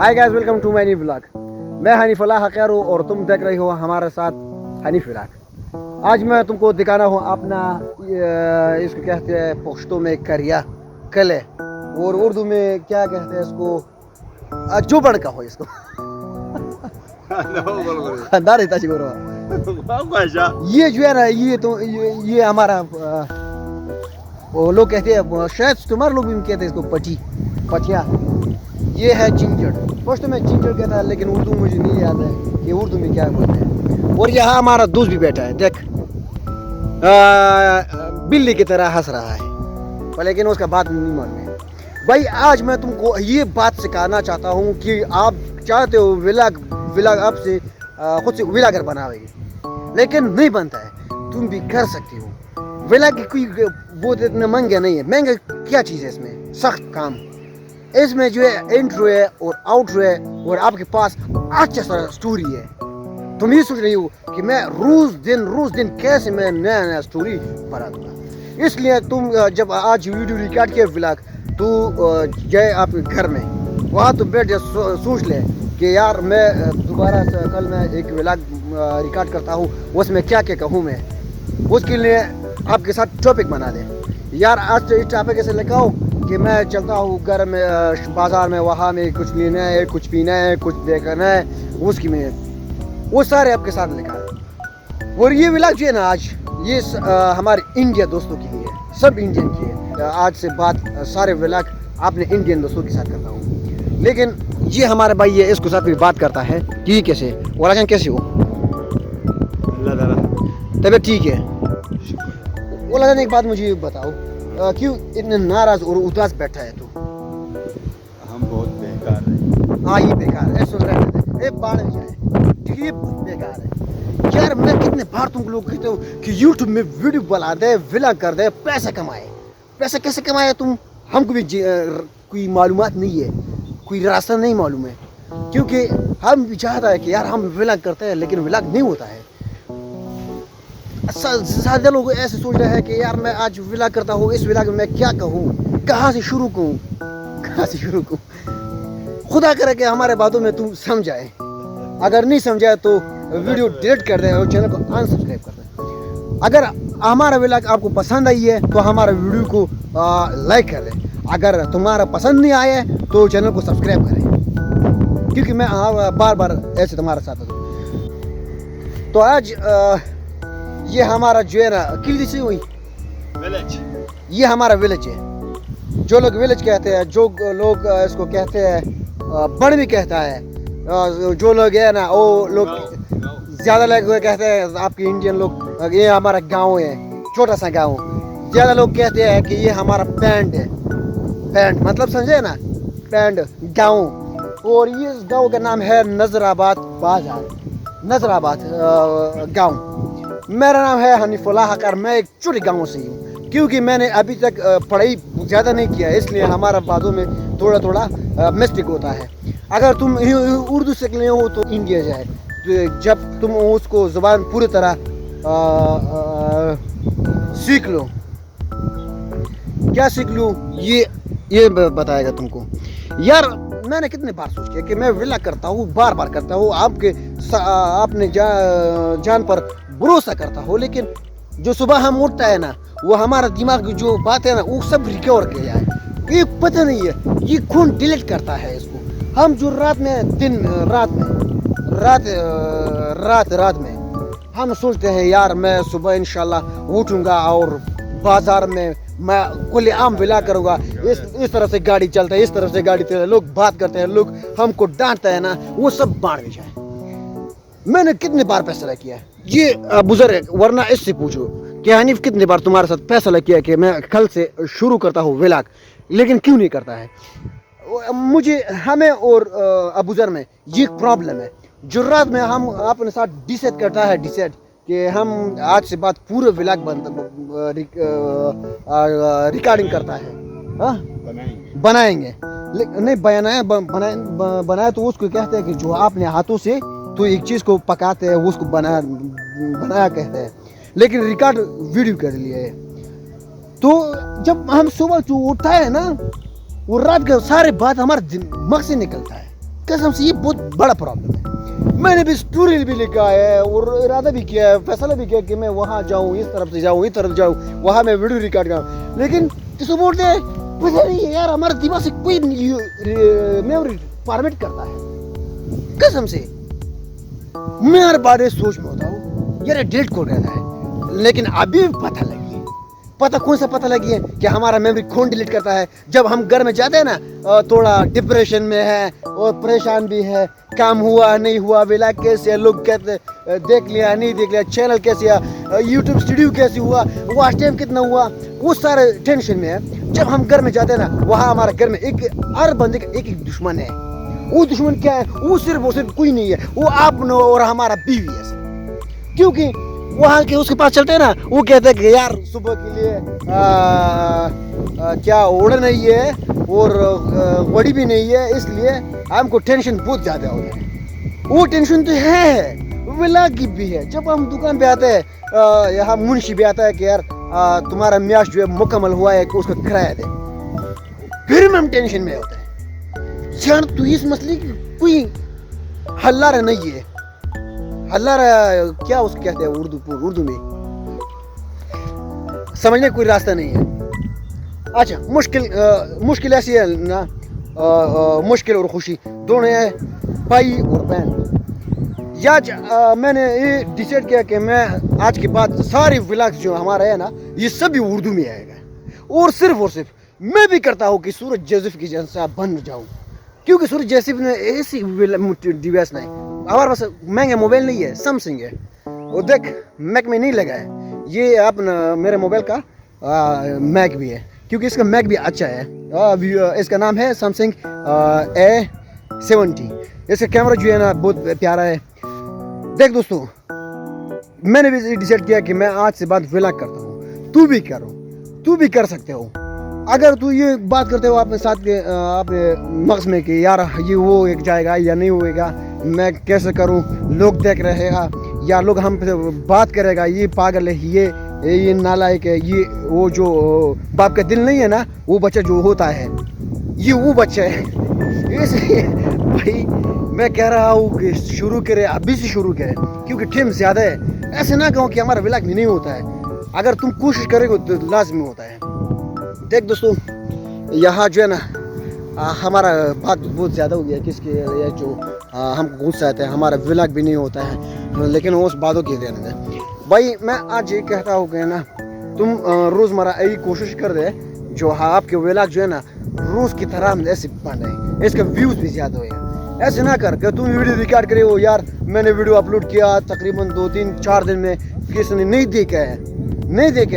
Hi guys, welcome to my new vlog. मैं हनीफुल्लाह खैर हूँ और तुम देख रही हो हमारे साथ हनीफ व्लॉग। आज मैं तुमको दिखाना हूँ अपना इसको कहते हैं पश्तो में करिया कले और उर्दू में क्या कहते हैं इसको जो बड़का हो इसको ये जो है ना ये हमारा वो लोग कहते हैं, शायद तुम्हारे लोग भी कहते हैं इसको पटिया। ये है चिंचड़, फर्स्ट में चिंचड़ कहता है लेकिन उर्दू मुझे नहीं याद है कि उर्दू में क्या बोलते हैं। और यहाँ हमारा दोस्त भी बैठा है, देख बिल्ली की तरह हंस रहा है, लेकिन उसका बात नहीं मालूम है। भाई आज मैं तुमको ये बात सिखाना चाहता हूँ कि आप चाहते हो व्लॉग आपसे खुद से व्लॉगर बनाओगे, लेकिन नहीं बनता है। तुम भी कर सकते हो। व्लॉग की कोई बहुत इतना महंगा नहीं है। महंगा क्या चीज़ है इसमें? सख्त काम। इसमें जो है इंट्रो है और आउट्रो है और आपके पास अच्छा सा स्टोरी है। तुम ये सोच रही हो कि मैं रोज दिन कैसे मैं नया स्टोरी बना दूंगा। इसलिए तुम जब आज वीडियो रिकॉर्ड किया व्लॉग, तो जाए आपके घर में, वहाँ तो बैठ जाए सोच ले कि यार मैं दोबारा से कल मैं एक व्लॉग रिकॉर्ड करता हूँ, उसमें क्या क्या कहूँ मैं। उसके लिए आपके साथ टॉपिक बना दे यार। आज इस टॉपिक ऐसे लिखाओ कि मैं चलता हूँ घर में बाज़ार में, वहाँ में कुछ लेना है, कुछ पीना है, कुछ देखना है, उसकी में वो सारे आपके साथ लिखा है। और ये व्लॉग जो है ना आज ये हमारे इंडिया दोस्तों के लिए, सब इंडियन की है। आज से बात सारे व्लॉग अपने इंडियन दोस्तों के साथ करता हूँ। लेकिन ये हमारे भाई है, इसके साथ भी बात करता है कि कैसे वाला जान कैसे हो? तबीयत ठीक है? वाला जान एक बात मुझे बताओ, क्यों इतने नाराज और उदास बैठा है तू? हम बहुत बेकार हैं। हाँ ये बेकार है, सुन रहे बाढ़ जाए, ये बेकार है यार। मैं कितने बार तुम लोग कहते हो कि यूट्यूब में वीडियो बना दे, व्लॉग कर दे, पैसे कमाए। पैसे कैसे कमाए तुम? हमको भी कोई मालूमात नहीं है, कोई रास्ता नहीं मालूम है। क्योंकि हम भी चाहता है कि यार हम व्लॉग करते हैं लेकिन व्लॉग नहीं होता है। ज़्यादा लोग ऐसे सोच रहे हैं कि यार मैं आज व्लॉग करता हूँ, इस व्लॉग में मैं क्या कहूँ, कहाँ से शुरू करूँ। खुदा करे कि हमारे बातों में तुम समझाए। अगर नहीं समझाए तो वीडियो डिलीट कर दे और चैनल को अनसब्सक्राइब कर दे। अगर हमारा व्लॉग आपको पसंद आई है तो हमारा वीडियो को लाइक कर दे। अगर तुम्हारा पसंद नहीं आया है तो चैनल को सब्सक्राइब करें, क्योंकि मैं बार ऐसे तुम्हारे साथ हूँ। तो आज ये हमारा जो है ना किल्ली से हुई विलेज, ये हमारा विलेज है। जो लोग विलेज कहते हैं, जो लोग इसको कहते हैं बड़ भी कहता है, जो लोग है ना वो लोग ज़्यादा लोग कहते हैं आपके इंडियन लोग ये हमारा गांव है, छोटा सा गांव। ज़्यादा लोग कहते हैं कि ये हमारा पैंट है। पैंट मतलब समझे ना, पैंट गांव। और ये गांव का नाम है नजराबाद बाजार, नजराबाद गांव। मेरा नाम है हनीफुल्लाह खैर। मैं एक छोटे गांव से हूँ, क्योंकि मैंने अभी तक पढ़ाई ज़्यादा नहीं किया, इसलिए हमारा बातों में थोड़ा मिस्टेक होता है। अगर तुम उर्दू सीख रहे हो तो इंडिया जाए, तो जब तुम उसको ज़ुबान पूरी तरह सीख लो। क्या सीख लूँ ये बताएगा तुमको यार। मैंने कितने बार सोच किया कि मैं व्लॉग करता हूँ, बार करता हूँ, आपने जान पर भरोसा करता हूँ, लेकिन जो सुबह हम उठता है ना, वो हमारा दिमाग की जो बात है ना वो सब रिकवर किया है। ये पता नहीं है ये कौन डिलीट करता है इसको। हम जो रात में हम सोचते हैं यार मैं सुबह इंशाल्लाह उठूंगा और बाजार में मैं खुले आम व्लॉग करूंगा। इस तरफ से गाड़ी चलता है, इस तरफ से गाड़ी चलता है, लोग बात करते हैं, लोग हमको डांटते हैं ना, वो सब बाढ़ में जाए। मैंने कितने बार फैसला किया है ये बुजुर्ग, वरना इससे पूछो कि हनीफ कितने बार तुम्हारे साथ फैसला किया कि मैं कल से शुरू करता हूँ व्लॉग, लेकिन क्यों नहीं करता है? मुझे हमें और अबूजर में ये प्रॉब्लम है। जुर्रात में हम अपने साथ डिसाइड करता है कि हम आज से बाद पूरे व्लॉग रिकॉर्डिंग करता है, बनाएंगे। नहीं बनाया तो उसको कहते हैं कि जो आपने हाथों से तो एक चीज़ को पकाते हैं उसको बनाया कहते हैं, लेकिन रिकॉर्ड वीडियो कर लिए है। तो जब हम सुबह जो उठता है ना, वो रात का सारे बात हमारे दिमाग से निकलता है। कसम से ये बहुत बड़ा प्रॉब्लम है। मैंने भी स्टोरी भी लिखा है और इरादा भी किया है, फैसला भी किया कि मैं वहाँ जाऊँ, इस तरफ से जाऊँ, इस तरफ जाऊँ, वहाँ मैं वीडियो रिकॉर्ड करूँ, लेकिन किसी बोलते हैं पता नहीं यार हमारे दिमाग से कोई मेमोरी फॉर्मेट करता है। कसम से मैं हर बार सोच में होता हूँ यार डिलीट कर देना है, लेकिन अभी पता लगी है, पता कौन सा पता लगी है कि हमारा मेमोरी कौन डिलीट करता है। जब हम घर में जाते हैं ना थोड़ा डिप्रेशन में है और परेशान भी है, काम हुआ नहीं हुआ, विला कैसे है, लोग कहते देख लिया नहीं देख लिया, चैनल कैसे है, यूट्यूब स्टूडियो कैसे हुआ, वॉच टाइम कितना हुआ, वो सारे टेंशन में है। जब हम घर में जाते हैं ना वहाँ हमारे घर में एक हर बंदे का एक एक दुश्मन है। वो दुश्मन क्या है? वो सिर्फ कोई नहीं है, वो आप और हमारा बीवी है। क्योंकि वहाँ के उसके पास चलते हैं ना, वो कहते हैं कि यार सुबह के लिए क्या ओढ़ नहीं है और वड़ी भी नहीं है, इसलिए हमको टेंशन बहुत ज़्यादा हो रहा है। वो टेंशन तो है, विला की भी है। जब हम दुकान पे आते हैं यहाँ मुंशी भी आता है कि यार तुम्हारा म्याश जो है मुकम्मल हुआ है कि उसका किराया दे, फिर हम टेंशन में होते हैं यार तो इस मसले की कोई हल्ला नहीं है। हल्ला क्या उसको कहते हैं उर्दू में, समझने का कोई रास्ता नहीं है। अच्छा मुश्किल ऐसी है ना, मुश्किल और खुशी दोनों है, भाई और बहन। या मैंने ये डिसाइड किया कि मैं आज के बाद सारे व्लॉग्स जो हमारा है ना ये सभी उर्दू में आएगा, और सिर्फ मैं भी करता हूँ कि सूरज जैसिफ की जैसा बन जाऊँ, क्योंकि सूरज जैसिफ ने ऐसी डिवाइस नहीं, हमारे पास महंगा मोबाइल नहीं है, सैमसंग है, और देख मैक में नहीं लगा है, ये अपना मेरे मोबाइल का मैक भी है, क्योंकि इसका मैक भी अच्छा है। इसका नाम है सैमसंग A70। इसका कैमरा जो है ना बहुत प्यारा है। देख दोस्तों, मैंने भी डिसाइड किया कि मैं आज से बाद व्लॉग करता हूँ, तू भी करो, तू भी कर सकते हो। अगर तू ये बात करते हो अपने साथ के अपने मगज में कि यार ये वो एक जाएगा या नहीं होएगा, मैं कैसे करूं, लोग देख रहेगा या लोग हम पे बात करेगा, ये पागल है, ये नालायक है, ये वो जो बाप का दिल नहीं है ना, वो बच्चा जो होता है ये वो बच्चा है। इसलिए भाई मैं कह रहा हूँ कि शुरू करें, अभी से शुरू करें, क्योंकि टाइम ज़्यादा है। ऐसे ना कहो कि हमारा व्लॉग में नहीं होता है, अगर तुम कोशिश करेंगे तो लाजमी होता है। देख दोस्तों, यहाँ जो है ना हमारा बात बहुत ज़्यादा हो गया, किसके ये जो हमको गुस्सा आता है, हमारा व्लॉग भी नहीं होता है, लेकिन उस बातों की देने दें। भाई मैं आज ये कहता हूँ कि ना तुम रोज़मर्रा यही कोशिश कर दे जो आपके व्लॉग जो है ना रोज़ की तरह ऐसे बने, इसका व्यूज़ भी ज़्यादा हो। ऐसे ना कर कि तुम वीडियो रिकॉर्ड करे हो, यार मैंने वीडियो अपलोड किया तकरीबन 2-3-4 दिन में, किसी ने नहीं देखा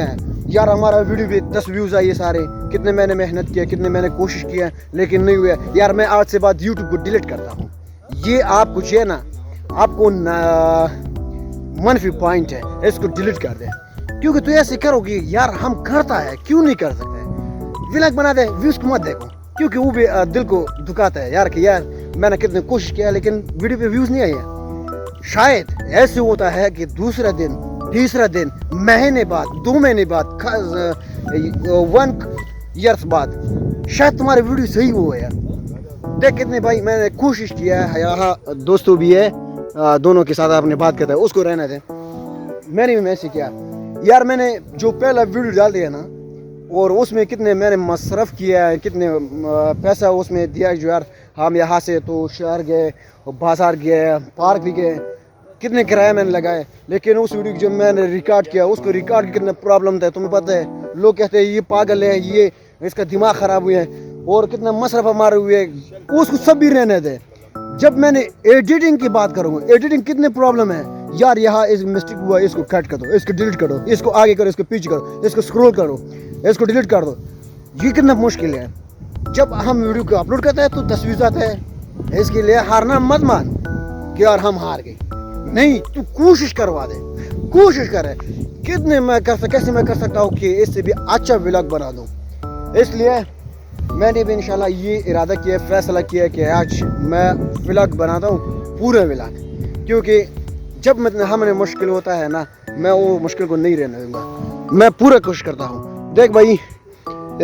है यार, हमारा वीडियो भी 10 व्यूज़ आए सारे, कितने मैंने मेहनत किया, कितने मैंने कोशिश किया, लेकिन नहीं हुआ यार। मैं आज से बाद यूट्यूब को डिलीट करता हूँ। ये आपको जो है ना, आपको मनफी पॉइंट है, इसको डिलीट कर दे, क्योंकि तू ऐसे करोगे यार हम करता है, क्यों नहीं कर सकते। व्लॉग बना दे, व्यूज़ को मत देखो, क्योंकि वो भी दिल को दुखाता है यार कि यार मैंने कितने कोशिश किया लेकिन वीडियो पे व्यूज़ नहीं आए हैं। शायद ऐसे होता है कि दूसरा दिन, तीसरा दिन, महीने बाद, 2 महीने बाद, 1 ईयर्स बाद शायद तुम्हारे वीडियो सही हो यार। देख कितने भाई मैंने कोशिश किया है, यहाँ दोस्तों भी है, दोनों के साथ आपने बात करता है, उसको रहना दे। मैंने भी मैसेज किया यार, मैंने जो पहला वीडियो डाल दिया ना, और उसमें कितने मैंने मसरफ़ किया है, कितने पैसा उसमें दिया जो यार, हम यहाँ से तो शहर गए, बाज़ार गए, पार्क भी गए, कितने किराया मैंने लगाए, लेकिन उस वीडियो जो मैंने रिकॉर्ड किया उसको रिकॉर्ड कितने प्रॉब्लम था तुम्हें पता है। लोग कहते हैं ये पागल है, ये इसका दिमाग ख़राब हुआ है, और कितना मसरफ़ हमारे हुए, उसको सब भी रहने दे। जब मैंने एडिटिंग की बात करूँगा, एडिटिंग कितने प्रॉब्लम है यार, यहाँ इस मिस्टेक हुआ, इसको कट कर दो, इसको डिलीट करो, इसको आगे करो, इसको पीछे करो, इसको स्क्रॉल करो, इसको डिलीट कर दो, ये कितना मुश्किल है। जब हम वीडियो को अपलोड करते हैं तो 10 व्यूज़ आते हैं, इसके लिए हारना मत मान कि यार हम हार गए, नहीं, तू कोशिश करवा दे, कोशिश करे, कितने मैं कैसे मैं कर सकता हूँ कि इससे भी अच्छा व्लॉग बना दूँ। इसलिए मैंने भी इंशाल्लाह ये इरादा किया, फैसला किया कि आज मैं व्लॉग बनाता हूँ, पूरा व्लॉग, क्योंकि जब हमें मुश्किल होता है ना, मैं वो मुश्किल को नहीं रहने दूँगा, मैं पूरा कोशिश करता हूँ। देख भाई,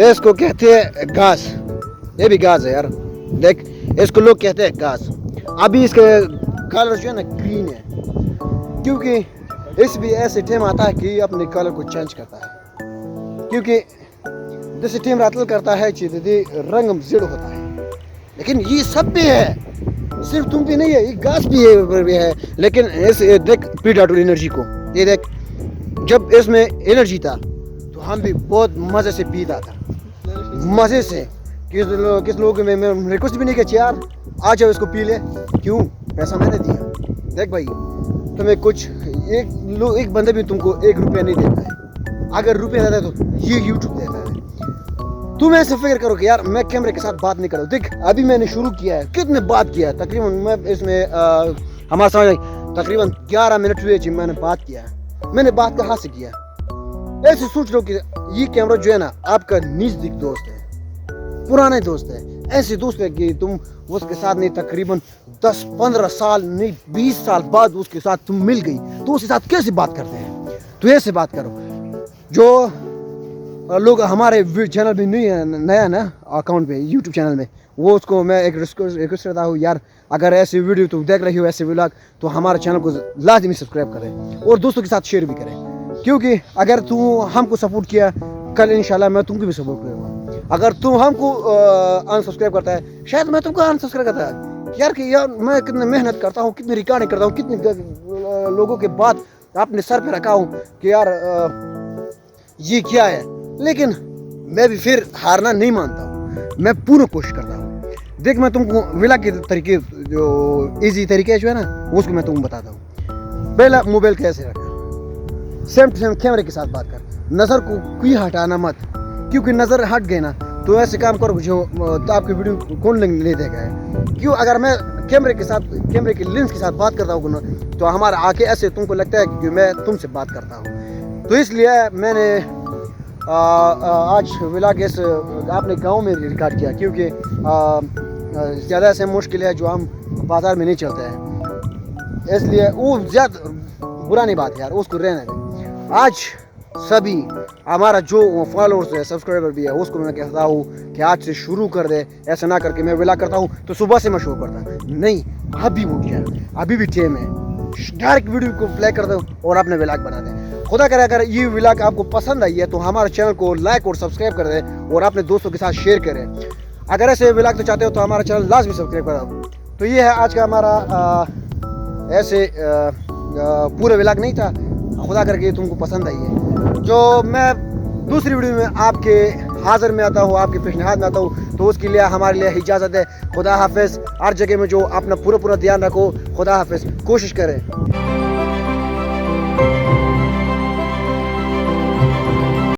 इसको कहते हैं घास, ये भी घास है यार, देख इसको लोग कहते हैं घास। अभी इसके कलर जो है ना ग्रीन है, क्योंकि इस भी ऐसे टाइम आता है कि अपने कलर को चेंज करता है, क्योंकि जैसे टाइम रातल करता है चीज़ रंग जिड़ होता है। लेकिन ये सब भी है, सिर्फ तुम भी नहीं है, ये घास भी है। लेकिन ऐसे देख प्रीडेटर एनर्जी को, ये देख, जब इसमें एनर्जी था तो हम भी बहुत मज़े से पीता था, मज़े से। किस लोग में मैं रिक्वेस्ट भी नहीं किया यार आ जाओ इसको पी ले, क्यों, पैसा मैंने दिया। देख भाई, तुम्हें कुछ एक बंदे भी तुमको 1 रुपया नहीं देता है, अगर रुपया देता है तो ये यूट्यूब देता है। तुम ऐसे फिक्र करो कि यार मैं कैमरे के साथ बात नहीं करूँ। देख अभी मैंने शुरू किया है, कितने बात किया है, तकरीबन मैं इसमें हमारा समझ तकरीबन 11 मिनट हुए जी मैंने बात किया है। मैंने बात कहाँ से किया, ऐसे सोच लो कि ये कैमरा जो है ना आपका नज़दीक दोस्त है, पुराने दोस्त है, ऐसे दोस्त है कि तुम उसके साथ नहीं तकरीबन 10-15 साल नहीं 20 साल बाद उसके साथ तुम मिल गई, तो उसके साथ कैसे बात करते हैं। तो ऐसे बात करो। जो लोग हमारे चैनल भी नहीं है, नया ना अकाउंट पे यूट्यूब चैनल में, वो उसको मैं एक रिक्वेस्ट करता हूँ यार, अगर ऐसे वीडियो तुम देख रही हो, ऐसे व्लॉग, तो हमारे चैनल को लाजमी सब्सक्राइब करें और दोस्तों के साथ शेयर भी करें, क्योंकि अगर तू हमको सपोर्ट किया, कल इंशाल्लाह मैं तुमको भी सपोर्ट करूँगा। अगर तू हमको अनसब्सक्राइब करता है, शायद मैं तुमको अनसब्सक्राइब करता है यार, कि यार मैं कितनी मेहनत करता हूँ, कितनी रिकॉर्डिंग करता हूँ, कितने लोगों के बात अपने सर पे रखा हूँ कि यार ये क्या है। लेकिन मैं भी फिर हारना नहीं मानता हूँ, मैं पूरी कोशिश करता हूँ। देख मैं तुमको व्लॉग के तरीके, जो इजी तरीके जो है ना, उसको मैं तुमको बताता हूँ। पहला मोबाइल कैसे रखा, सेम टू सेम कैमरे के साथ बात कर, नज़र को कोई हटाना मत, क्योंकि नज़र हट गई ना तो ऐसे काम करो जो तो आपकी वीडियो कौन ले देगा है। क्यों, अगर मैं कैमरे के साथ, कैमरे के लेंस के साथ बात करता हूँ ना, तो हमारा आंखें ऐसे तुमको लगता है कि मैं तुमसे बात करता हूँ। तो इसलिए मैंने आज व्लॉग इस अपने गांव में रिकॉर्ड किया, क्योंकि ज़्यादा ऐसे मुश्किल है जो हम बाज़ार में नहीं चलते हैं, इसलिए वो ज़्यादा बुरा नहीं बात है यार, उसको रहने दें। आज सभी हमारा जो फॉलोअर्स है, सब्सक्राइबर भी है, उसको मैं कहता हूँ कि आज से शुरू कर दे। ऐसा ना करके मैं व्लॉग करता हूँ तो सुबह से मैं शो करता नहीं, अभी उठ गया, अभी भी टाइम है, डायरेक्ट वीडियो को प्ले कर दो और अपने व्लॉग बना दें। खुदा करे अगर ये व्लॉग आपको पसंद आई है तो हमारे चैनल को लाइक और सब्सक्राइब कर दें और अपने दोस्तों के साथ शेयर करें। अगर ऐसे व्लॉग तो चाहते हो तो हमारा चैनल लाजमी सब्सक्राइब करो। तो ये है आज का हमारा ऐसे पूरा व्लॉग नहीं था, खुदा करके तुमको पसंद आई है। जो मैं दूसरी वीडियो में आपके हाजिर में आता हूँ, आपके पेशनहाद में आता हूँ, तो उसके लिए हमारे लिए इजाज़त है। खुदा हाफिज़। हर जगह में जो अपना पूरा ध्यान रखो। खुदा हाफिज़। कोशिश करें।